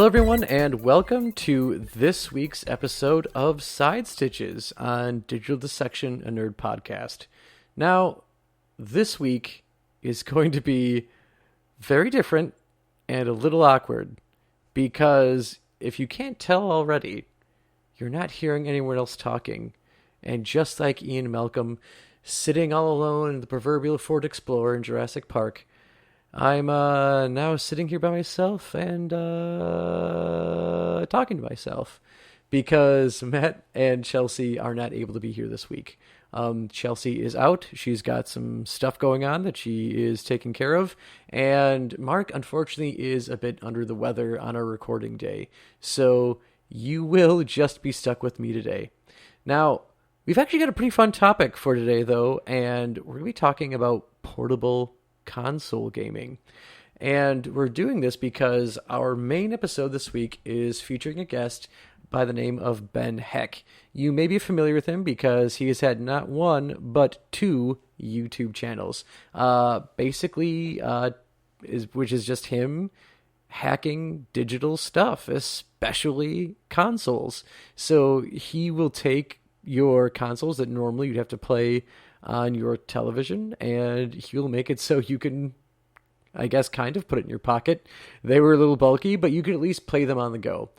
everyone, and welcome to this week's episode of Side Stitches on Digital Dissection, a Nerd podcast. Now, this week is going to be very different and a little awkward because if you can't tell already, you're not hearing anyone else talking. And just like Ian Malcolm sitting all alone in the proverbial Ford Explorer in Jurassic Park, I'm now sitting here by myself and talking to myself because Matt and Chelsea are not able to be here this week. Chelsea is out. She's got some stuff going on that she is taking care of. And Mark, unfortunately, is a bit under the weather on our recording day. So you will just be stuck with me today. Now, we've actually got a pretty fun topic for today, though, and we're going to be talking about portable console gaming. And we're doing this because our main episode this week is featuring a guest by the name of Ben Heck. You may be familiar with him because he has had not one, but two YouTube channels. Which is just him hacking digital stuff, especially consoles. So he will take your consoles that normally you'd have to play on your television, and he'll make it so you can, I guess, kind of put it in your pocket. They were a little bulky, but you could at least play them on the go.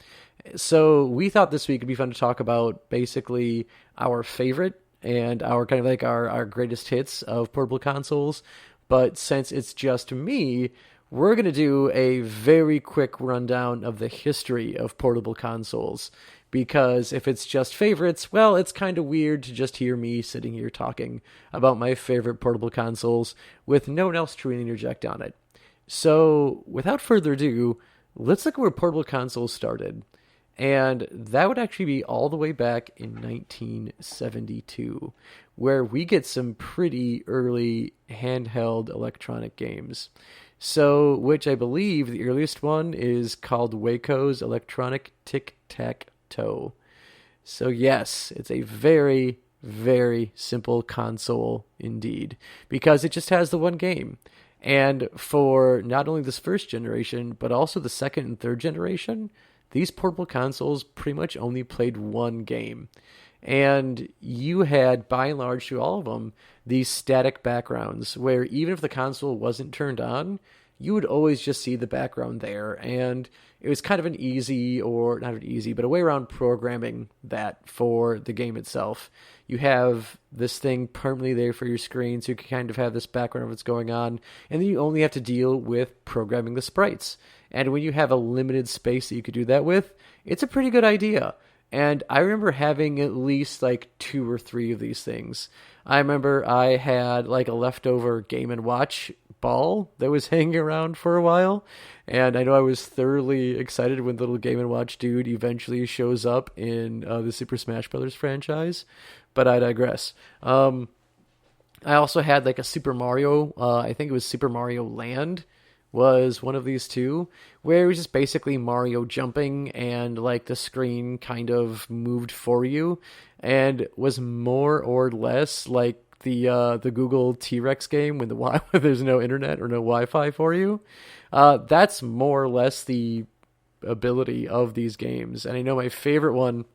So we thought this week would be fun to talk about basically our favorite and our kind of like our greatest hits of portable consoles. But since it's just me, we're going to do a very quick rundown of the history of portable consoles. Because if it's just favorites, well, it's kind of weird to just hear me sitting here talking about my favorite portable consoles with no one else to really interject on it. So, without further ado, let's look at where portable consoles started. And that would actually be all the way back in 1972, where we get some pretty early handheld electronic games. So, which I believe the earliest one is called Waco's Electronic Tic-Tac-Toe. So yes, it's a very, very simple console indeed, because it just has the one game. And for not only this first generation, but also the second and third generation, these portable consoles pretty much only played one game. And you had, by and large, through all of them, these static backgrounds where even if the console wasn't turned on, you would always just see the background there. And it was kind of an easy, or not an easy, but a way around programming that for the game itself. You have this thing permanently there for your screen, so you can kind of have this background of what's going on. And then you only have to deal with programming the sprites. And when you have a limited space that you could do that with, it's a pretty good idea. And I remember having at least like 2 or 3 of these things. I remember I had like a leftover Game & Watch ball that was hanging around for a while. And I know I was thoroughly excited when the little Game & Watch dude eventually shows up in the Super Smash Bros. Franchise. But I digress. I also had like a Super Mario, I think it was Super Mario Land, was one of these two, where it was just basically Mario jumping and like the screen kind of moved for you and was more or less like the Google T-Rex game when when there's no internet or no Wi-Fi for you. That's more or less the ability of these games. And I know my favorite one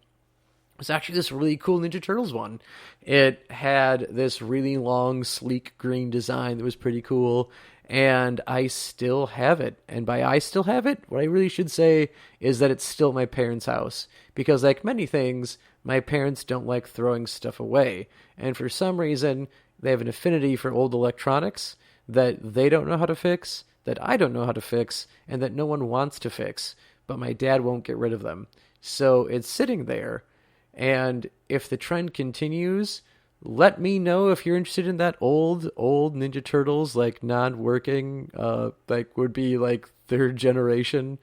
was actually this really cool Ninja Turtles one. It had this really long, sleek green design that was pretty cool. And I still have it. And by I still have it, what I really should say is that it's still at my parents' house. Because like many things, my parents don't like throwing stuff away. And for some reason, they have an affinity for old electronics that they don't know how to fix, that I don't know how to fix, and that no one wants to fix. But my dad won't get rid of them. So it's sitting there. And if the trend continues, let me know if you're interested in that old Ninja Turtles, like non-working, like would be like 3rd generation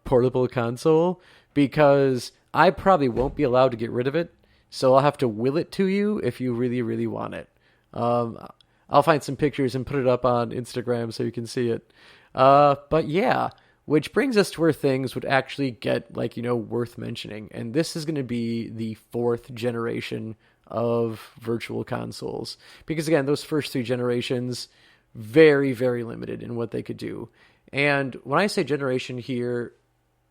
portable console, because I probably won't be allowed to get rid of it, so I'll have to will it to you if you really, really want it. I'll find some pictures and put it up on Instagram so you can see it. But yeah, which brings us to where things would actually get, like, worth mentioning. And this is going to be the 4th generation of virtual consoles. Because, again, those first 3 generations, very, very limited in what they could do. And when I say generation here,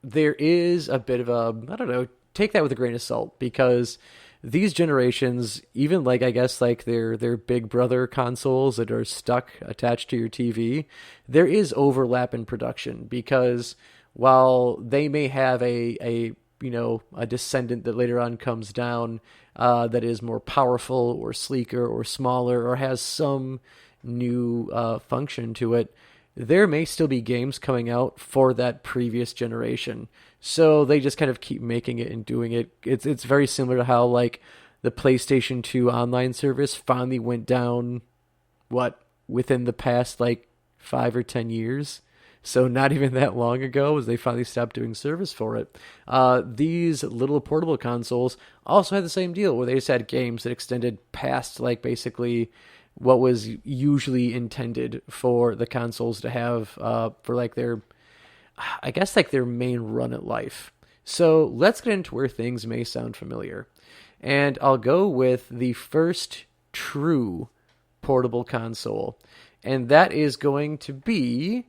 there is a bit of a, I don't know, take that with a grain of salt, because these generations, even like I guess like their big brother consoles that are stuck attached to your TV, there is overlap in production, because while they may have a a descendant that later on comes down that is more powerful or sleeker or smaller or has some new function to it, there may still be games coming out for that previous generation. So they just kind of keep making it and doing it. It's very similar to how like the PlayStation 2 online service finally went down, within the past like 5 or 10 years. So not even that long ago as they finally stopped doing service for it. These little portable consoles also had the same deal, where they just had games that extended past like basically what was usually intended for the consoles to have for like their, I guess like their main run at life. So let's get into where things may sound familiar. And I'll go with the first true portable console. And that is going to be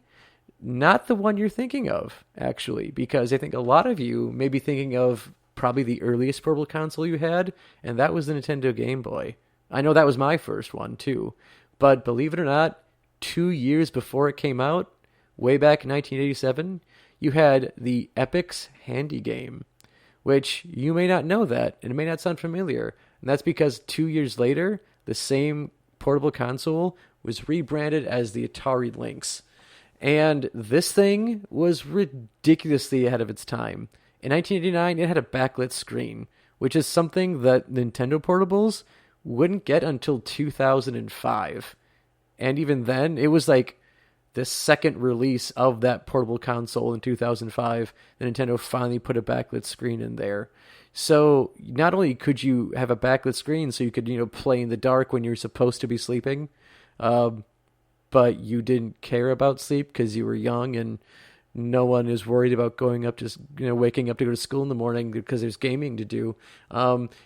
not the one you're thinking of, actually, because I think a lot of you may be thinking of probably the earliest portable console you had, and that was the Nintendo Game Boy. I know that was my first one, too. But believe it or not, 2 years before it came out, way back in 1987, you had the Epix Handy Game, which you may not know that, and it may not sound familiar. And that's because 2 years later, the same portable console was rebranded as the Atari Lynx. And this thing was ridiculously ahead of its time. In 1989, it had a backlit screen, which is something that Nintendo portables wouldn't get until 2005. And even then, it was like the second release of that portable console in 2005 that Nintendo finally put a backlit screen in there. So not only could you have a backlit screen so you could, play in the dark when you're supposed to be sleeping, but you didn't care about sleep because you were young and no one is worried about going up to, waking up to go to school in the morning because there's gaming to do.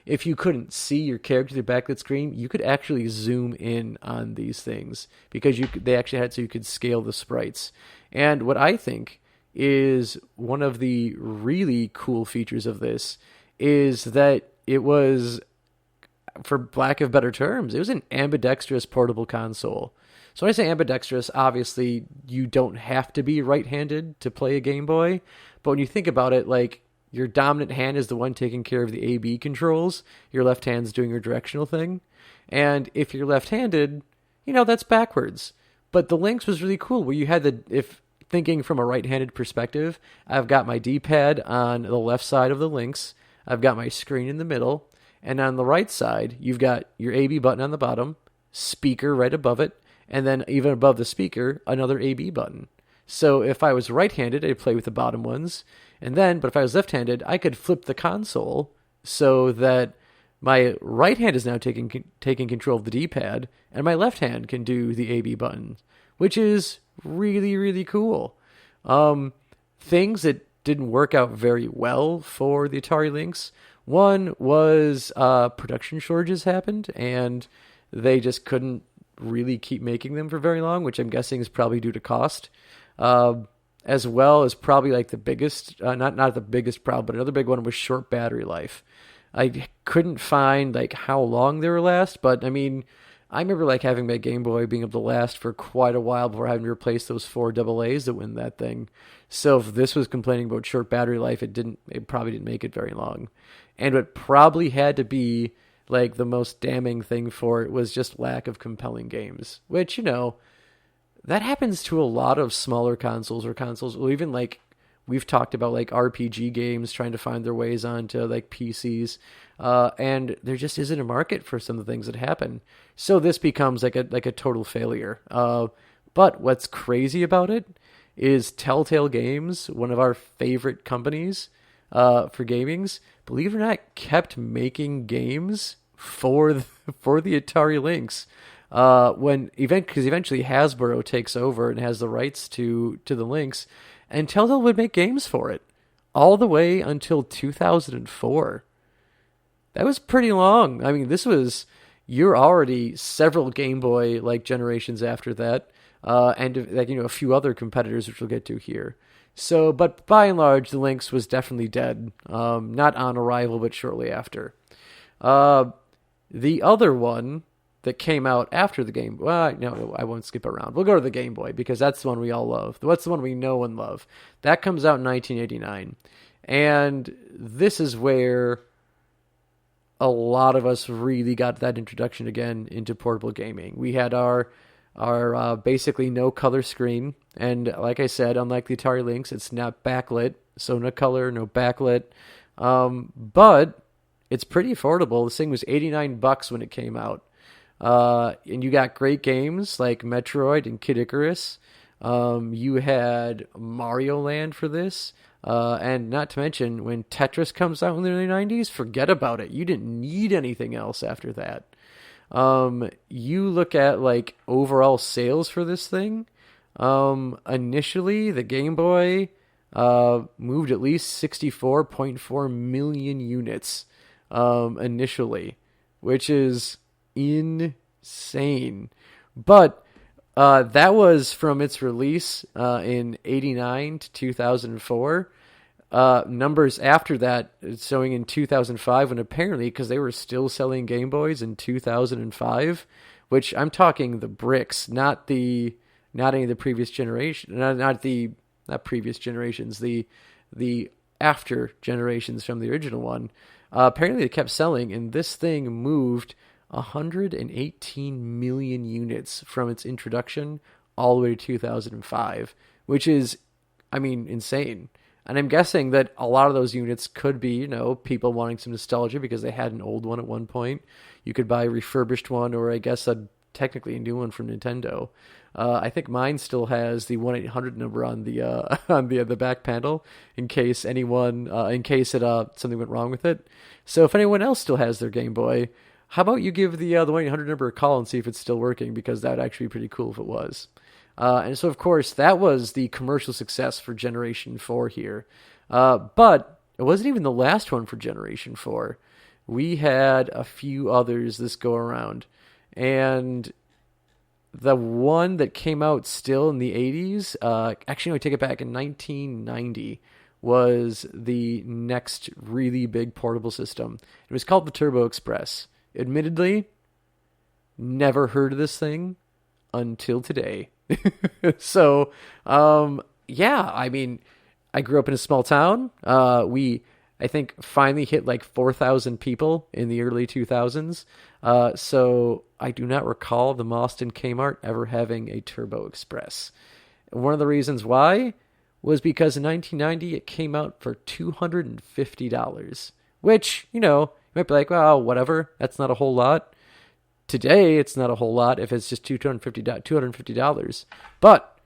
If you couldn't see your character through the backlit screen, you could actually zoom in on these things because they actually had so you could scale the sprites. And what I think is one of the really cool features of this is that it was, for lack of better terms, it was an ambidextrous portable console. So when I say ambidextrous, obviously you don't have to be right-handed to play a Game Boy. But when you think about it, like your dominant hand is the one taking care of the A-B controls. Your left hand's doing your directional thing. And if you're left-handed, that's backwards. But the Lynx was really cool where you had if thinking from a right-handed perspective, I've got my D-pad on the left side of the Lynx. I've got my screen in the middle. And on the right side, you've got your A-B button on the bottom, speaker right above it, and then even above the speaker, another A-B button. So if I was right-handed, I'd play with the bottom ones. But if I was left-handed, I could flip the console so that my right hand is now taking control of the D-pad, and my left hand can do the A-B button, which is really, really cool. Things that didn't work out very well for the Atari Lynx. One was production shortages happened, and they just couldn't really keep making them for very long, which I'm guessing is probably due to cost, as well as probably like the biggest, not the biggest problem, but another big one was short battery life. I couldn't find like how long they were last, but I mean, I remember like having my Game Boy being able to last for quite a while before having to replace those 4 AA's that win that thing. So if this was complaining about short battery life, it probably didn't make it very long. And what probably had to be like the most damning thing for it was just lack of compelling games, which, that happens to a lot of smaller consoles or even like we've talked about like RPG games trying to find their ways onto like PCs. And there just isn't a market for some of the things that happen. So this becomes like a total failure. But what's crazy about it is Telltale Games, one of our favorite companies for gamings, believe it or not, kept making games for the Atari Lynx. Because eventually Hasbro takes over and has the rights to the Lynx, and Telltale would make games for it all the way until 2004. That was pretty long. I mean, you're already several Game Boy like generations after that. and like a few other competitors, which we'll get to here. So, but by and large, the Lynx was definitely dead. Not on arrival, but shortly after. The other one that came out after the Game Boy. Well, no, I won't skip around. We'll go to the Game Boy because that's the one we all love. What's the one we know and love? That comes out in 1989. And this is where a lot of us really got that introduction again into portable gaming. We had our basically no color screen. And like I said, unlike the Atari Lynx, it's not backlit. So no color, no backlit. But it's pretty affordable. This thing was $89 when it came out. And you got great games like Metroid and Kid Icarus. You had Mario Land for this. And not to mention, when Tetris comes out in the early 90s, forget about it. You didn't need anything else after that. You look at like overall sales for this thing. Initially, the Game Boy moved at least 64.4 million units initially, which is insane. But that was from its release in 89 to 2004. Numbers after that showing in 2005, when apparently, because they were still selling Game Boys in 2005, which I'm talking the bricks, not any of the previous generation, not previous generations, the after generations from the original one. Apparently they kept selling, and this thing moved 118 million units from its introduction all the way to 2005, which is, insane. And I'm guessing that a lot of those units could be, people wanting some nostalgia because they had an old one at one point. You could buy a refurbished one, or I guess technically a new one from Nintendo. I think mine still has the 1-800 number on the on the back panel in case something went wrong with it. So if anyone else still has their Game Boy, how about you give the 1-800 number a call and see if it's still working, because that would actually be pretty cool if it was. And so, of course, that was the commercial success for Generation 4 here. But it wasn't even the last one for Generation 4. We had a few others this go around. And the one that came out still in the 80s, actually, I take it back, in 1990, was the next really big portable system. It was called the Turbo Express. Admittedly, never heard of this thing until today. So, I grew up in a small town. I think, finally hit like 4,000 people in the early 2000s. So I do not recall the Mauston Kmart ever having a Turbo Express. One of the reasons why was because in 1990 it came out for $250, which, you might be like, well, whatever, that's not a whole lot. Today, it's not a whole lot if it's just $250. But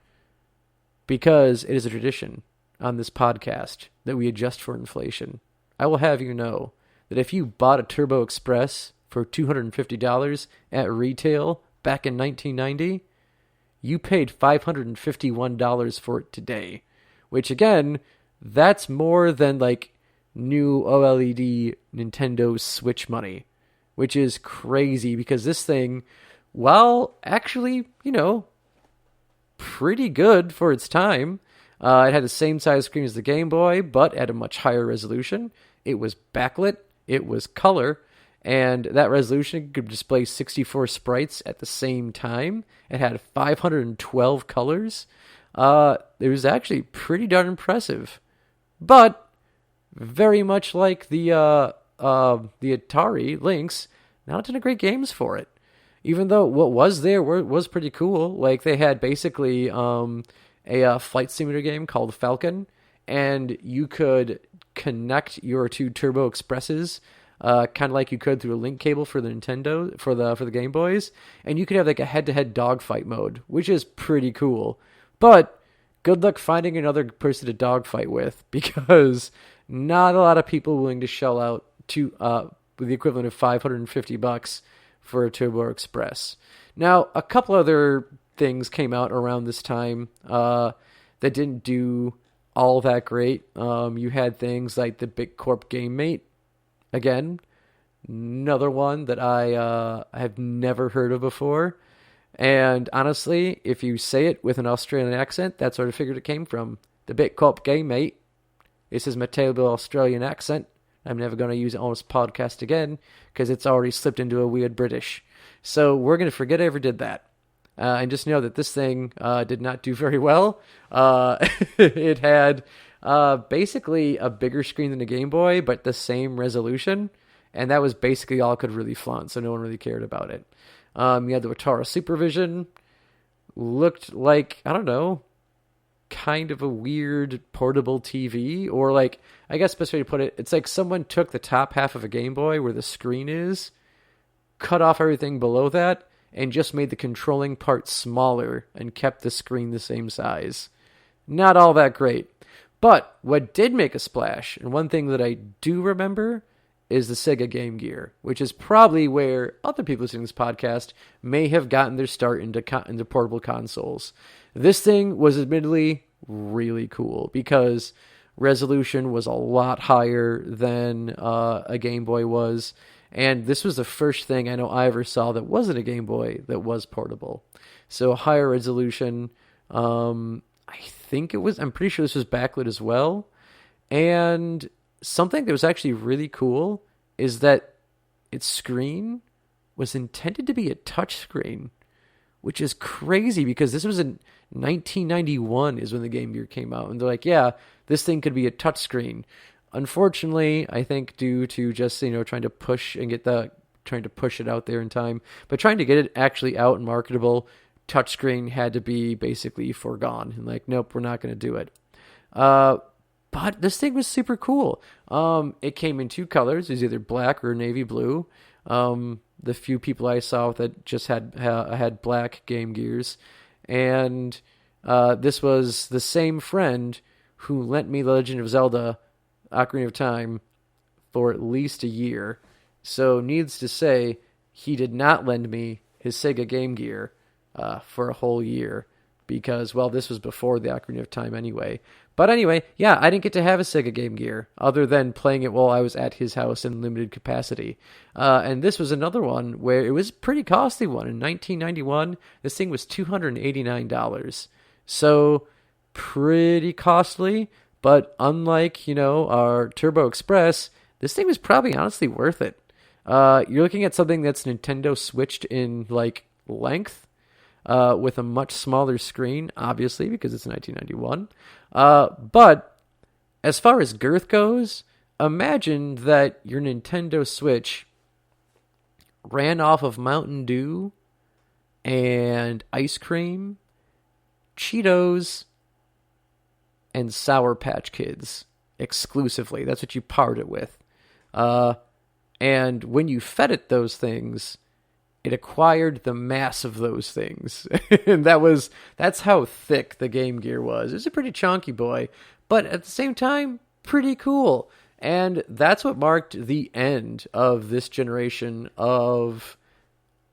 because it is a tradition on this podcast that we adjust for inflation, I will have you know that if you bought a Turbo Express for $250 at retail back in 1990, you paid $551 for it today, which again, that's more than like new OLED Nintendo Switch money, which is crazy because this thing, while actually, pretty good for its time, it had the same size screen as the Game Boy, but at a much higher resolution. It was backlit, it was color, and that resolution could display 64 sprites at the same time. It had 512 colors. It was actually pretty darn impressive, but very much like the Atari Lynx, not a ton of great games for it. Even though what was there was pretty cool. Like they had basically a flight simulator game called Falcon, and you could connect your two Turbo Expresses, kind of like you could through a link cable for the Nintendo for the Game Boys, and you could have like a head-to-head dogfight mode, which is pretty cool. But good luck finding another person to dogfight with, because not a lot of people willing to shell out to the equivalent of $550 for a Turbo Express. Now, a couple other things came out around this time that didn't do all that great. You had things like the BitCorp Game Mate. Again, another one that I have never heard of before. And honestly, if you say it with an Australian accent, that's where I figured it came from. The bit cop game, mate. This is my terrible Australian accent. I'm never going to use it on this podcast again because it's already slipped into a weird British. So we're going to forget I ever did that. And just know that this thing did not do very well. It had basically a bigger screen than the Game Boy, but the same resolution. And that was basically all it could really flaunt, so no one really cared about it. You had the Atari Supervision. Looked like, I don't know, kind of a weird portable TV, or like, I guess best way to put it, it's like someone took the top half of a Game Boy where the screen is, cut off everything below that, and just made the controlling part smaller and kept the screen the same size. Not all that great. But what did make a splash, and one thing that I do remember, is the Sega Game Gear, which is probably where other people listening to this podcast may have gotten their start into portable consoles. This thing was admittedly really cool because resolution was a lot higher than a Game Boy was, and this was the first thing I know I ever saw that wasn't a Game Boy that was portable. So higher resolution. I'm pretty sure this was backlit as well, and something that was actually really cool is that its screen was intended to be a touch screen, which is crazy because this was in 1991 is when the Game Gear came out. And they're like, yeah, this thing could be a touch screen. Unfortunately, I think due to just, trying to push it out there in time, but trying to get it actually out and marketable, touchscreen had to be basically foregone. And like, nope, we're not going to do it. But this thing was super cool. It came in two colors. It was either black or navy blue. The few people I saw that just had black Game Gears. And this was the same friend who lent me The Legend of Zelda Ocarina of Time for at least a year. So needless to say, he did not lend me his Sega Game Gear for a whole year. Because, well, this was before the Ocarina of Time anyway. But anyway, yeah, I didn't get to have a Sega Game Gear, other than playing it while I was at his house in limited capacity. And this was another one where it was a pretty costly one. In 1991, this thing was $289. So, pretty costly, but unlike, our Turbo Express, this thing was probably honestly worth it. You're looking at something that's Nintendo switched in, length. With a much smaller screen, obviously, because it's 1991. But as far as girth goes, imagine that your Nintendo Switch ran off of Mountain Dew and ice cream, Cheetos, and Sour Patch Kids exclusively. That's what you powered it with. And when you fed it those things, it acquired the mass of those things. And that's how thick the Game Gear was. It was a pretty chunky boy, but at the same time, pretty cool. And that's what marked the end of this generation of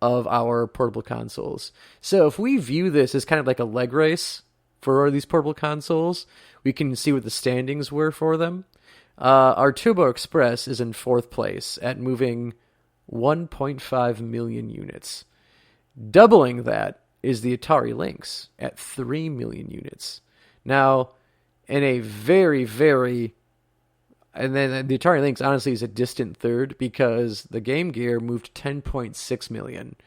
our portable consoles. So if we view this as kind of like a leg race for these portable consoles, we can see what the standings were for them. Our Turbo Express is in fourth place at moving 1.5 million units. Doubling that is the Atari Lynx at 3 million units. Now, in a very, very... And then the Atari Lynx, honestly, is a distant third because the Game Gear moved 10.6 million.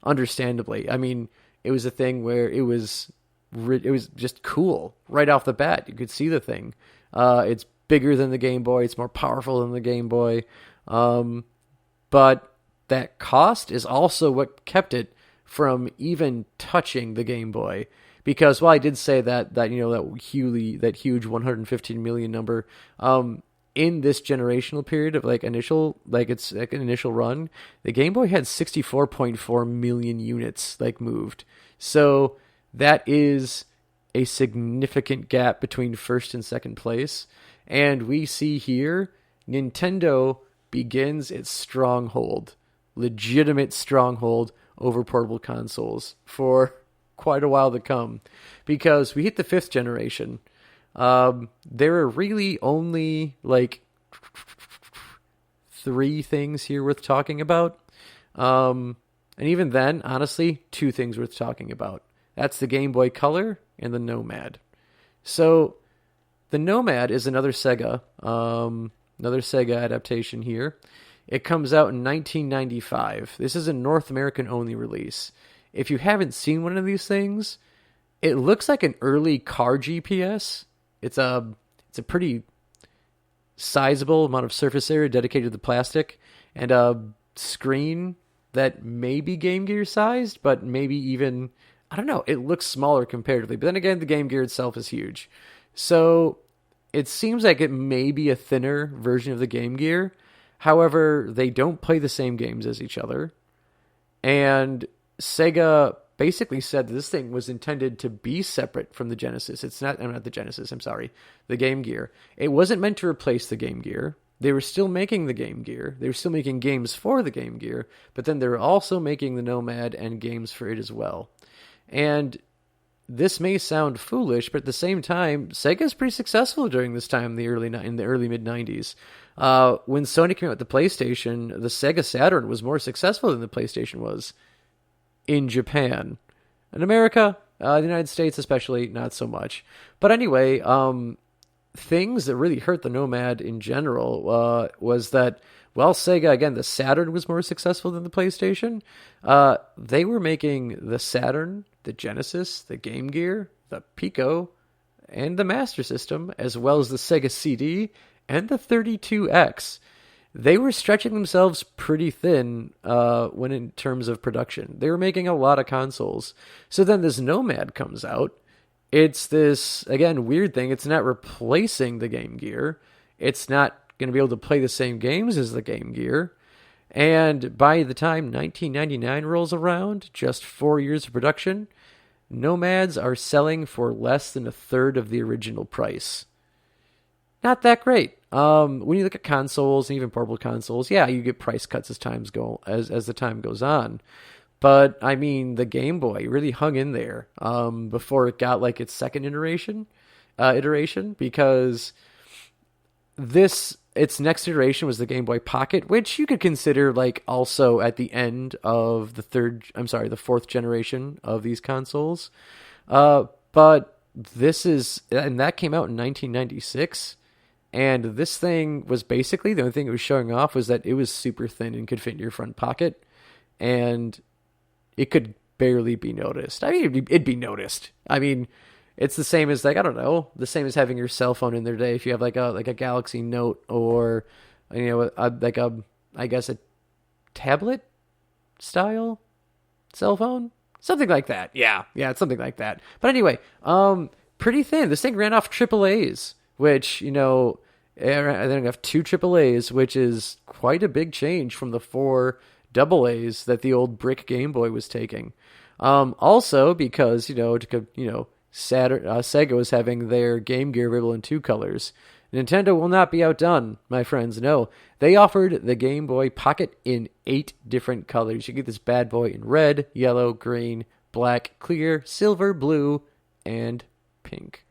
Understandably. I mean, it was a thing where it was just cool. Right off the bat, you could see the thing. It's bigger than the Game Boy. It's more powerful than the Game Boy. But that cost is also what kept it from even touching the Game Boy. Because while I did say that huge 115 million number, in this generational period of its initial run, the Game Boy had 64.4 million units moved. So that is a significant gap between first and second place. And we see here, Nintendo begins its legitimate stronghold over portable consoles for quite a while to come. Because we hit the fifth generation. There are really only, 3 things here worth talking about. And even then, honestly, two things worth talking about. That's the Game Boy Color and the Nomad. So the Nomad is another Sega adaptation here. It comes out in 1995. This is a North American only release. If you haven't seen one of these things, it looks like an early car GPS. It's a pretty sizable amount of surface area dedicated to the plastic and a screen that may be Game Gear sized, but maybe even, I don't know, it looks smaller comparatively. But then again, the Game Gear itself is huge. So it seems like it may be a thinner version of the Game Gear. However, they don't play the same games as each other. And Sega basically said that this thing was intended to be separate from the Genesis. It's not the Genesis, I'm sorry, the Game Gear. It wasn't meant to replace the Game Gear. They were still making the Game Gear. They were still making games for the Game Gear, but then they were also making the Nomad and games for it as well. And this may sound foolish, but at the same time, Sega's pretty successful during this time in the early mid 90s. When Sony came out with the PlayStation, the Sega Saturn was more successful than the PlayStation was in Japan. In America, the United States especially, not so much. But anyway, things that really hurt the Nomad in general was that, well, Sega, again, the Saturn was more successful than the PlayStation. They were making the Saturn, the Genesis, the Game Gear, the Pico, and the Master System, as well as the Sega CD and the 32X. They were stretching themselves pretty thin when in terms of production. They were making a lot of consoles. So then this Nomad comes out. It's this, again, weird thing. It's not replacing the Game Gear. It's not going to be able to play the same games as the Game Gear. And by the time 1999 rolls around, just 4 years of production, Nomads are selling for less than a third of the original price. Not that great. When you look at consoles and even portable consoles, yeah, you get price cuts as the time goes on. But I mean, the Game Boy really hung in there before it got like its second iteration, because its next iteration was the Game Boy Pocket, which you could consider like also at the end of the fourth generation of these consoles. But that came out in 1996. And this thing was basically, the only thing it was showing off was that it was super thin and could fit in your front pocket. And it could barely be noticed. I mean, it'd be noticed. I mean, it's the same as like, I don't know, the same as having your cell phone in there today. If you have like a Galaxy Note or, I guess a tablet style cell phone, something like that. Yeah, it's something like that. But anyway, pretty thin. This thing ran off AAAs, which, I think I have 2 AAAs, which is quite a big change from the 4 AA's that the old brick Game Boy was taking. Also because, Sega was having their Game Gear available in 2 colors. Nintendo will not be outdone, my friends. No, they offered the Game Boy Pocket in 8 different colors. You get this bad boy in red, yellow, green, black, clear, silver, blue, and pink.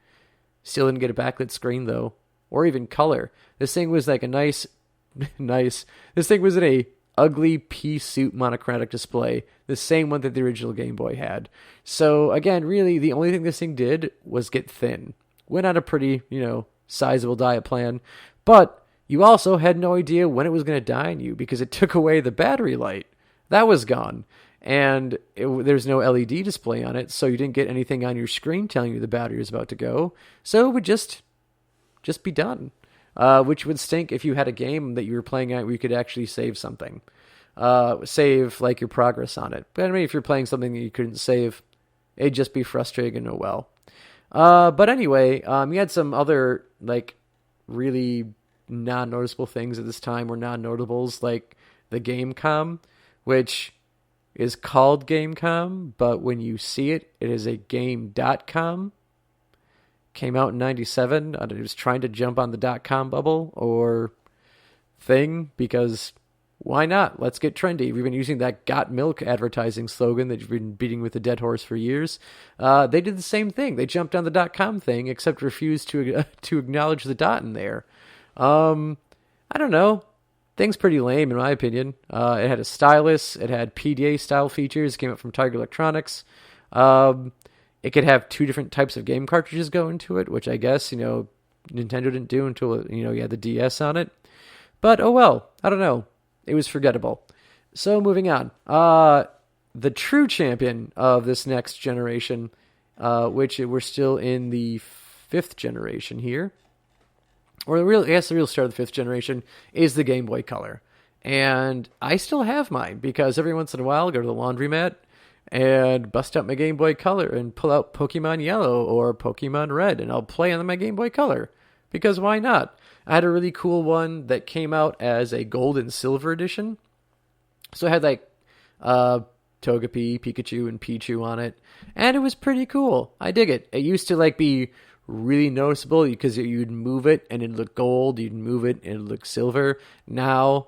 Still didn't get a backlit screen though, or even color. This thing was like a nice. This thing was in a ugly pea soup monochromatic display, the same one that the original Game Boy had. So again, really, the only thing this thing did was get thin. Went on a pretty, sizable diet plan, but you also had no idea when it was going to die on you because it took away the battery light. That was gone. And there's no LED display on it, so you didn't get anything on your screen telling you the battery was about to go. So it would just be done. Which would stink if you had a game that you were playing at where you could actually save something. Save, like, your progress on it. But anyway, if you're playing something that you couldn't save, it'd just be frustrating and oh well. But anyway, you had some other, like, really non-noticeable things at this time were non-notables, like the Gamecom, which is called Gamecom, but when you see it, it is a game.com. Came out in 97. It was trying to jump on the .com bubble or thing because why not? Let's get trendy. We've been using that Got Milk advertising slogan that you've been beating with a dead horse for years. They did the same thing. They jumped on the .com thing, except refused to acknowledge the dot in there. I don't know. Thing's pretty lame in my opinion. It had a stylus. It had PDA style features. It came out from Tiger Electronics. It could have two different types of game cartridges go into it, which I guess, Nintendo didn't do until, you had the DS on it. But, oh well, I don't know. It was forgettable. So, moving on. The true champion of this next generation, which we're still in the fifth generation here, or the real start of the fifth generation, is the Game Boy Color. And I still have mine, because every once in a while I go to the laundromat and bust out my Game Boy Color and pull out Pokemon Yellow or Pokemon Red, and I'll play on my Game Boy Color. Because why not? I had a really cool one that came out as a gold and silver edition. So it had like Togepi, Pikachu, and Pichu on it. And it was pretty cool. I dig it. It used to be really noticeable because you'd move it and it'd look gold. You'd move it and it'd look silver. Now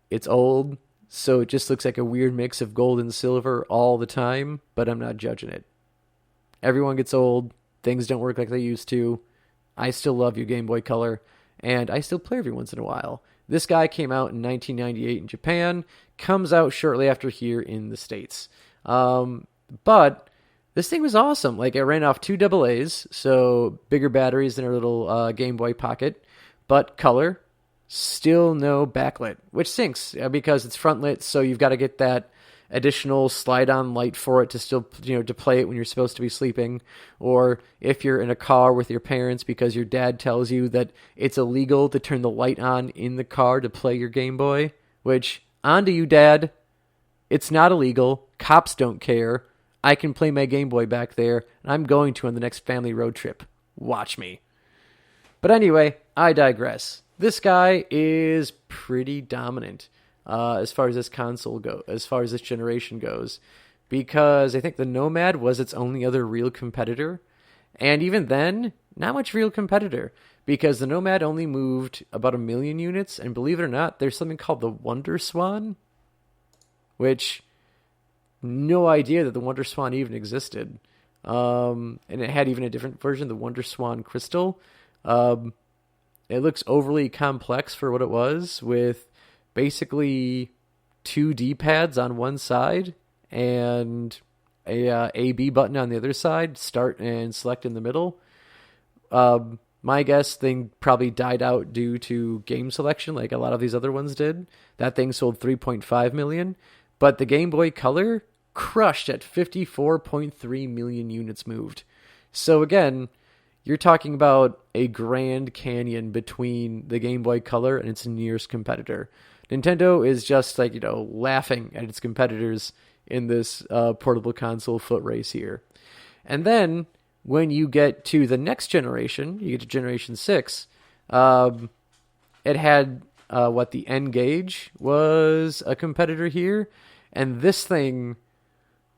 it's old, so it just looks like a weird mix of gold and silver all the time, but I'm not judging it. Everyone gets old. Things don't work like they used to. I still love you, Game Boy Color, and I still play every once in a while. This guy came out in 1998 in Japan, comes out shortly after here in the States. But this thing was awesome. It ran off 2 AA's, so bigger batteries than our little Game Boy Pocket, but color, still no backlit, which stinks because it's front lit, so you've got to get that additional slide-on light for it to still, to play it when you're supposed to be sleeping, or if you're in a car with your parents because your dad tells you that it's illegal to turn the light on in the car to play your Game Boy, which, on to you, Dad. It's not illegal. Cops don't care. I can play my Game Boy back there, and I'm going to on the next family road trip. Watch me. But anyway, I digress. This guy is pretty dominant. As far as this generation goes, because I think the Nomad was its only other real competitor, and even then, not much real competitor, because the Nomad only moved about 1 million units, and believe it or not, there's something called the Wonder Swan, which, no idea that the Wonder Swan even existed, and it had even a different version, the Wonder Swan Crystal. It looks overly complex for what it was, with basically 2 D-pads on one side and a B button on the other side, start and select in the middle. My guess, thing probably died out due to game selection like a lot of these other ones did. That thing sold 3.5 million, but the Game Boy Color crushed at 54.3 million units moved. So again, you're talking about a Grand Canyon between the Game Boy Color and its nearest competitor. Nintendo is just laughing at its competitors in this portable console foot race here. And then when you get to the next generation, you get to Generation 6, it had the N-Gage was a competitor here. And this thing,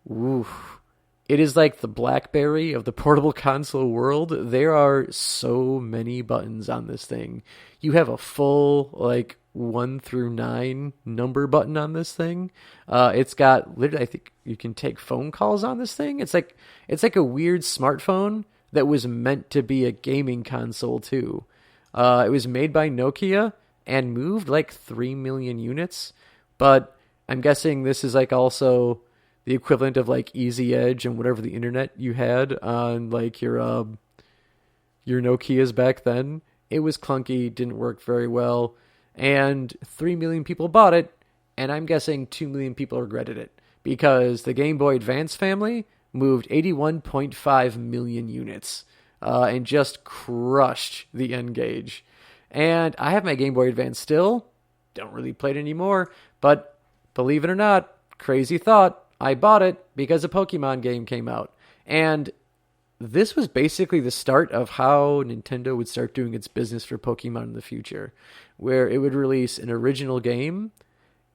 it is like the BlackBerry of the portable console world. There are so many buttons on this thing. You have a full 1 through 9 number button on this thing. It's got literally, I think you can take phone calls on this thing. It's like a weird smartphone that was meant to be a gaming console too. It was made by Nokia and moved 3 million units, but I'm guessing this is also the equivalent of Easy Edge and whatever the internet you had on your Nokias back then. It was clunky, didn't work very well. And 3 million people bought it, and I'm guessing 2 million people regretted it, because the Game Boy Advance family moved 81.5 million units and just crushed the N-Gage. And I have my Game Boy Advance still. Don't really play it anymore, but believe it or not, crazy thought, I bought it because a Pokemon game came out. And this was basically the start of how Nintendo would start doing its business for Pokemon in the future, where it would release an original game,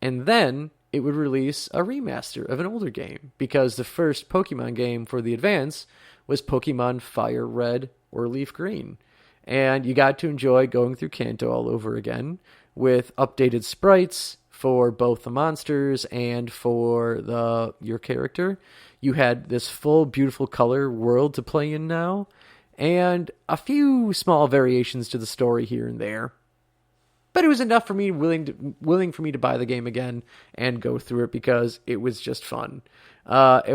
and then it would release a remaster of an older game, because the first Pokemon game for the Advance was Pokemon Fire Red or Leaf Green. And you got to enjoy going through Kanto all over again, with updated sprites for both the monsters and for your character. You had this full, beautiful color world to play in now, and a few small variations to the story here and there. but it was enough for me willing for me to buy the game again and go through it because it was just fun. The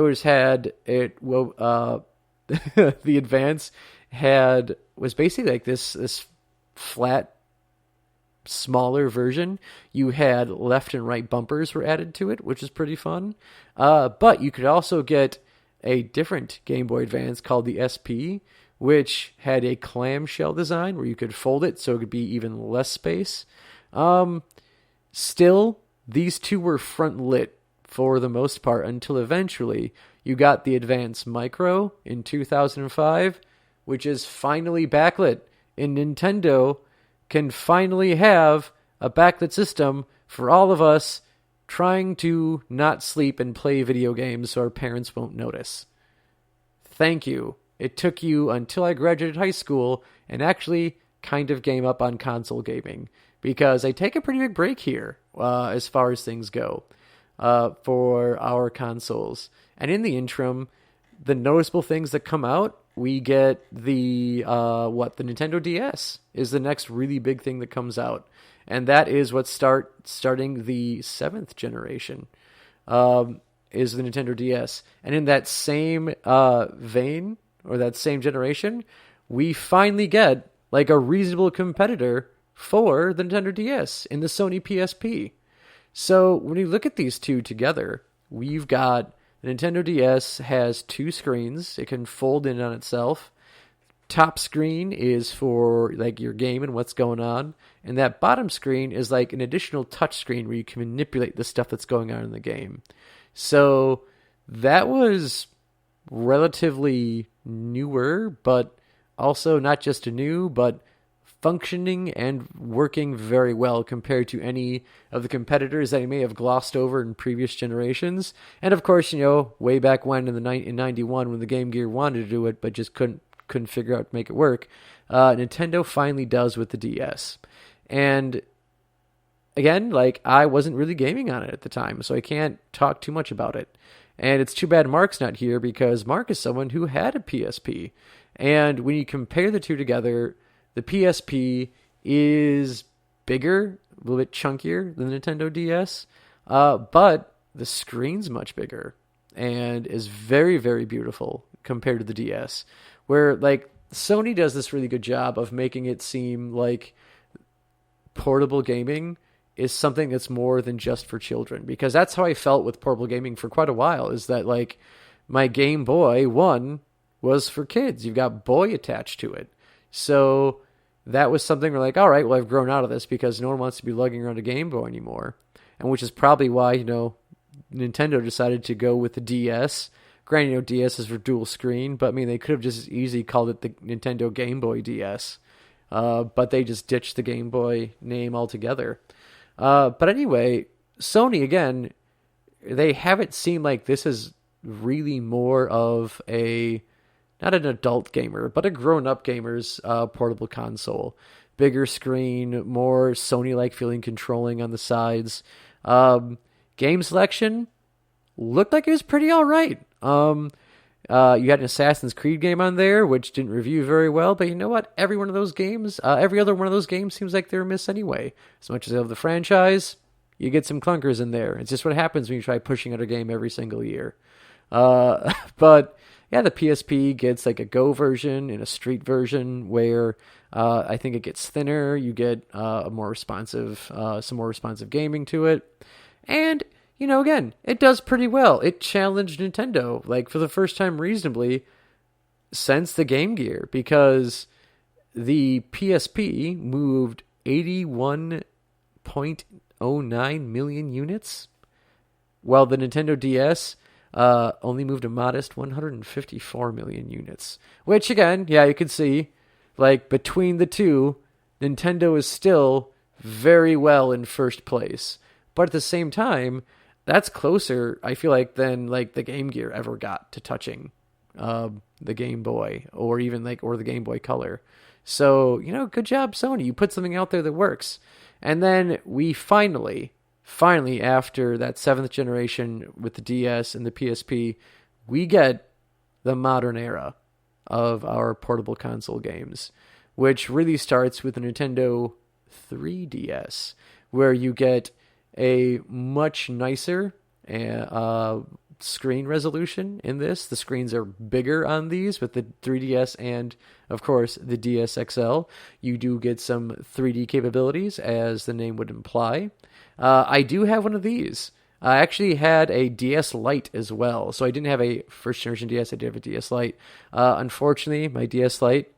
Advance was basically like this flat, smaller version. You had left and right bumpers were added to it, which is pretty fun. But you could also get a different Game Boy Advance called the SP, which had a clamshell design where you could fold it so it could be even less space. Still, these two were front lit for the most part until eventually you got the Advance Micro in 2005, which is finally backlit, and Nintendo can finally have a backlit system for all of us trying to not sleep and play video games so our parents won't notice. Thank you. It took you until I graduated high school and actually kind of game up on console gaming, because I take a pretty big break here as far as things go for our consoles. And in the interim, the noticeable things that come out, we get the Nintendo DS is the next really big thing that comes out. And that is what's starting the 7th generation, is the Nintendo DS. And in that same vein, or that same generation, we finally get like a reasonable competitor for the Nintendo DS in the Sony PSP. So when you look at these two together, we've got the Nintendo DS has two screens. It can fold in on itself. Top screen is for like your game and what's going on, and that bottom screen is like an additional touch screen where you can manipulate the stuff that's going on in the game. So that was relatively newer, but also not just new, but functioning and working very well compared to any of the competitors that I may have glossed over in previous generations. And of course, way back when in 91 when the Game Gear wanted to do it but just couldn't figure out to make it work, Nintendo finally does with the DS. And again, like, I wasn't really gaming on it at the time, so I can't talk too much about it. And it's too bad Mark's not here, because Mark is someone who had a PSP. And when you compare the two together, the PSP is bigger, a little bit chunkier than the Nintendo DS, but the screen's much bigger and is very, very beautiful compared to the DS, where like Sony does this really good job of making it seem like portable gaming is something that's more than just for children, because that's how I felt with portable gaming for quite a while, is that like my Game Boy 1 was for kids. You've got boy attached to it. So that was something we're like, all right, well, I've grown out of this because no one wants to be lugging around a Game Boy anymore. And which is probably why, Nintendo decided to go with the DS. Granted, DS is for dual screen, but I mean, they could have just as easily called it the Nintendo Game Boy DS. But they just ditched the Game Boy name altogether. But anyway, Sony, again, they have it seem like this is really more of not an adult gamer, but a grown-up gamer's portable console. Bigger screen, more Sony-like feeling controlling on the sides. Game selection looked like it was pretty all right. You had an Assassin's Creed game on there, which didn't review very well, but you know what? Every other one of those games seems like they're a miss anyway. As much as I love the franchise, you get some clunkers in there. It's just what happens when you try pushing out a game every single year. But yeah, the PSP gets like a Go version and a Street version where I think it gets thinner. You get some more responsive gaming to it. And, again, it does pretty well. It challenged Nintendo, like, for the first time reasonably since the Game Gear, because the PSP moved 81.09 million units, while the Nintendo DS only moved a modest 154 million units. Which, again, yeah, you can see, like, between the two, Nintendo is still very well in first place. But at the same time, that's closer, I feel like, than, like, the Game Gear ever got to touching the Game Boy, or even, like, or the Game Boy Color. So, good job, Sony. You put something out there that works. And then we finally, after that 7th generation with the DS and the PSP, we get the modern era of our portable console games, which really starts with the Nintendo 3DS, where you get a much nicer screen resolution in this. The screens are bigger on these with the 3DS and, of course, the DS XL. You do get some 3D capabilities, as the name would imply. I do have one of these. I actually had a DS Lite as well. So I didn't have a first generation DS, I did have a DS Lite. Unfortunately, my DS Lite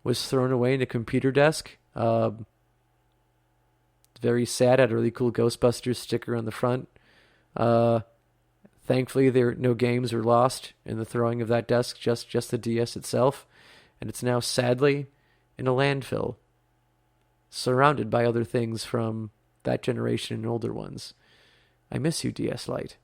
was thrown away in a computer desk. Very sad. I had a really cool Ghostbusters sticker on the front. Thankfully, no games were lost in the throwing of that desk, just the DS itself. And it's now, sadly, in a landfill, surrounded by other things from that generation and older ones. I miss you, DS Lite.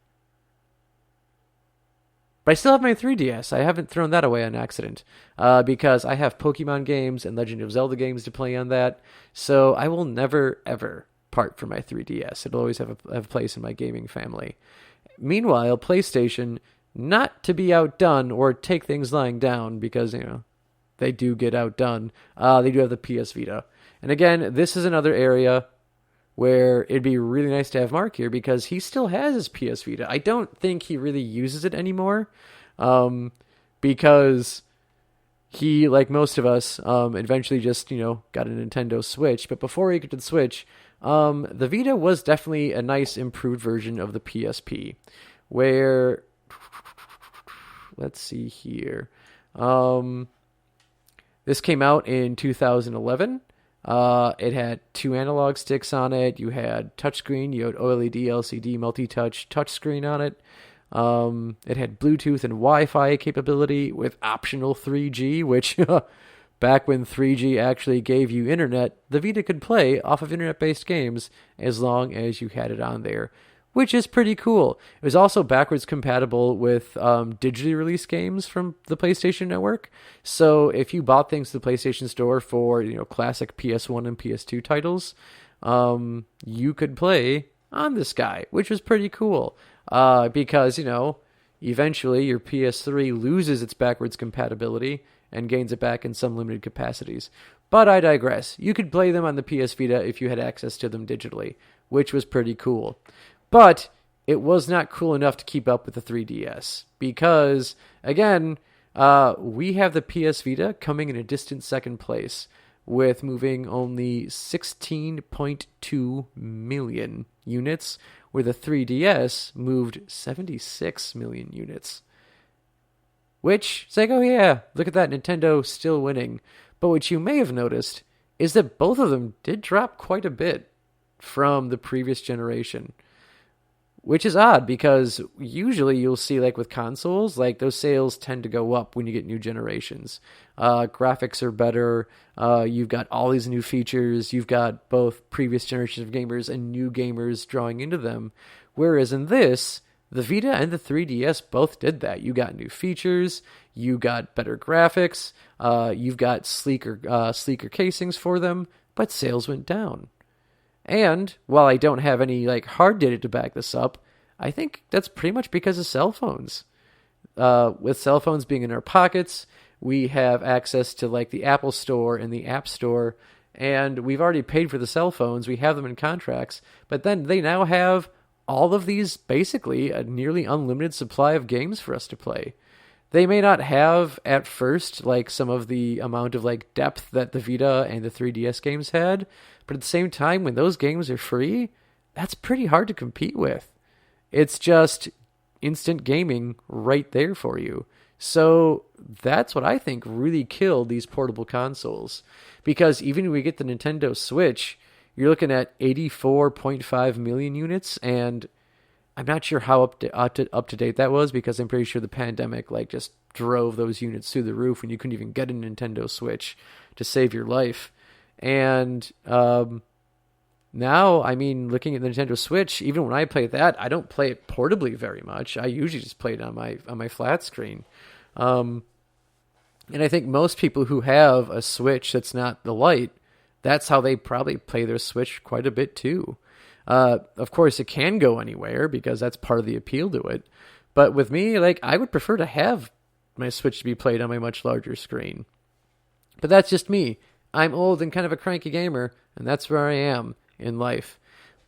But I still have my 3DS. I haven't thrown that away on accident because I have Pokemon games and Legend of Zelda games to play on that. So I will never, ever part from my 3DS. It'll always have a place in my gaming family. Meanwhile, PlayStation, not to be outdone or take things lying down because, they do get outdone. They do have the PS Vita. And again, this is another area where it'd be really nice to have Mark here because he still has his PS Vita. I don't think he really uses it anymore because he, like most of us, eventually just, got a Nintendo Switch. But before he got to the Switch, the Vita was definitely a nice improved version of the PSP where, let's see here. This came out in 2011. It had 2 analog sticks on it. You had touchscreen. You had OLED, LCD, multi-touch touchscreen on it. It had Bluetooth and Wi-Fi capability with optional 3G, which back when 3G actually gave you internet, the Vita could play off of internet-based games as long as you had it on there, which is pretty cool. It was also backwards compatible with digitally released games from the PlayStation Network. So if you bought things to the PlayStation Store for classic PS1 and PS2 titles, you could play on this guy, which was pretty cool. Because eventually your PS3 loses its backwards compatibility and gains it back in some limited capacities. But I digress. You could play them on the PS Vita if you had access to them digitally, which was pretty cool. But it was not cool enough to keep up with the 3DS because, again, we have the PS Vita coming in a distant second place with moving only 16.2 million units, where the 3DS moved 76 million units. Which, it's like, oh yeah, look at that, Nintendo still winning. But what you may have noticed is that both of them did drop quite a bit from the previous generation. Which is odd because usually you'll see, like with consoles, like those sales tend to go up when you get new generations. Graphics are better. You've got all these new features. You've got both previous generations of gamers and new gamers drawing into them. Whereas in this, the Vita and the 3DS both did that. You got new features. You got better graphics. You've got sleeker casings for them, but sales went down. And while I don't have any hard data to back this up, I think that's pretty much because of cell phones. With cell phones being in our pockets, we have access to the Apple Store and the App Store, and we've already paid for the cell phones. We have them in contracts, but then they now have all of these, basically a nearly unlimited supply of games for us to play. They may not have at first some of the amount of depth that the Vita and the 3DS games had, but at the same time, when those games are free, that's pretty hard to compete with. It's just instant gaming right there for you. So that's what I think really killed these portable consoles. Because even when we get the Nintendo Switch, you're looking at 84.5 million units, and I'm not sure how up to date that was because I'm pretty sure the pandemic just drove those units through the roof when you couldn't even get a Nintendo Switch to save your life. And now, looking at the Nintendo Switch, even when I play that, I don't play it portably very much. I usually just play it on my flat screen. And I think most people who have a Switch that's not the Lite, that's how they probably play their Switch quite a bit too. Of course, it can go anywhere because that's part of the appeal to it. But with me, I would prefer to have my Switch to be played on my much larger screen. But that's just me. I'm old and kind of a cranky gamer, and that's where I am in life.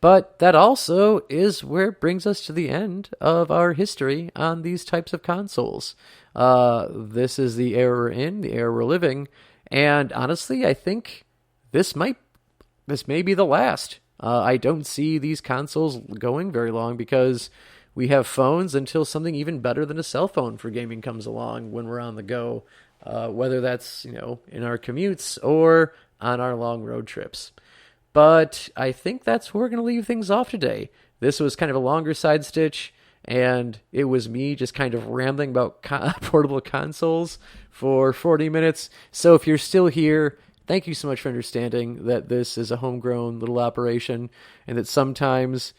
But that also is where it brings us to the end of our history on these types of consoles. This is the era we're in, the era we're living, and honestly, I think this may be the last. I don't see these consoles going very long because we have phones until something even better than a cell phone for gaming comes along when we're on the go, whether that's in our commutes or on our long road trips. But I think that's where we're going to leave things off today. This was kind of a longer side stitch, and it was me just kind of rambling about portable consoles for 40 minutes. So if you're still here, thank you so much for understanding that this is a homegrown little operation and that sometimes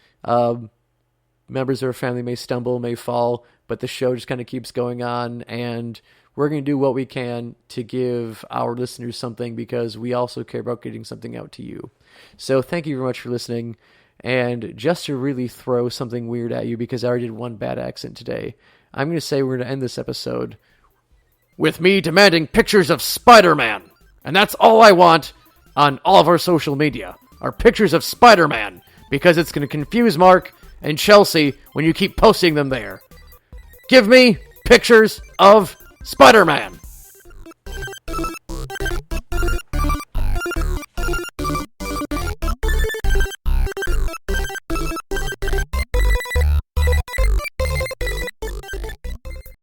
members of our family may stumble, may fall, but the show just kind of keeps going on, and we're going to do what we can to give our listeners something because we also care about getting something out to you. So thank you very much for listening. And just to really throw something weird at you, because I already did one bad accent today, I'm going to say we're going to end this episode with me demanding pictures of Spider-Man. And that's all I want on all of our social media, are pictures of Spider-Man, because it's going to confuse Mark and Chelsea when you keep posting them there. Give me pictures of Spider-Man.